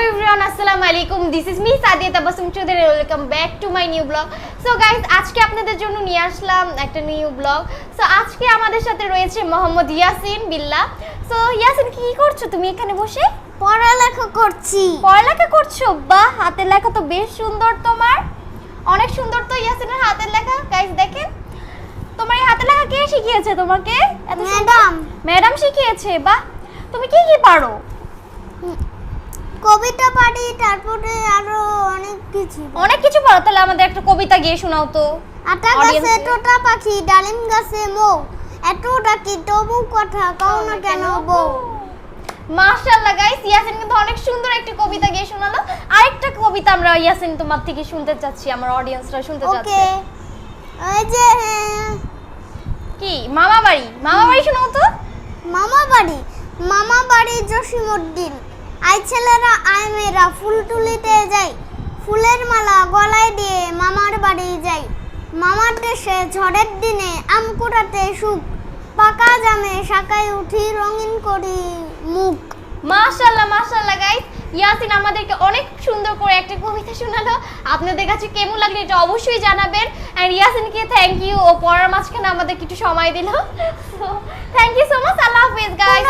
everyone, assalamu alaikum. This is me Sadia Tabassum Choudhury. Welcome back to my new vlog. So guys, আজকে আপনাদের জন্য নিয়ে আসলাম একটা new blog. So আজকে আমাদের সাথে রয়েছে মোহাম্মদ ইয়াসিন বিল্লাহ। সো ইয়াসিন, কি করছো তুমি এখানে বসে? পড়ালেখা করছি। পড়ালেখা করছো? বাহ, হাতের লেখা তো বেশ সুন্দর তোমার। অনেক সুন্দর তো ইয়াসিনের হাতের লেখা। গাইস দেখেন, তোমার এই হাতের লেখা কে শিখিয়েছে তোমাকে? ম্যাডাম শিখিয়েছে। বাহ, তুমি কি কি পারো? কবিতা পারি, তারপরে আরো অনেক কিছু পারো। তাহলে আমাদের একটা কবিতা গিয়ে শোনাও তো। আটা গাছে তোতা পাখি, ডালিম গাছে মৌ, এত ডাকি তবু কথা কও না কেন বউ। মাশাআল্লাহ গাইস, ইয়াসিন কিন্তু অনেক সুন্দর একটা কবিতা গিয়ে শোনালো। আরেকটা কবিতা আমরা ইয়াসিন তোমার থেকে শুনতে চাচ্ছি, আমার অডিয়েন্সরা শুনতে চাচ্ছে। ওকে, ওই যে কি মামা বাড়ি? মামা বাড়ি শোনাও তো। মামা বাড়ি জসিমউদ্দিন, আই ছেলেরা আই মেয়েরা ফুল তুলিতে যাই, ফুলের মালা গলায় দিয়ে মামার বাড়ি যাই, মামার দেশে ঝড়ের দিনে আম কুড়াতে সুখ, পাকা জামে শাকায় উঠি রঙিন করি মুখ। মাশাআল্লাহ মাশাআল্লাহ গাইস, ইয়াসিন আমাদেরকে অনেক সুন্দর করে একটা কবিতা শোনালো। আপনাদের কাছে কেমন লাগলো এটা অবশ্যই জানাবেন। এন্ড ইয়াসিনকে থ্যাংক ইউ, ও পড়ার মাঝখানে আমাদের কিছু সময় দিল। So thank you so much. আল্লাহ হাফেজ গাইস।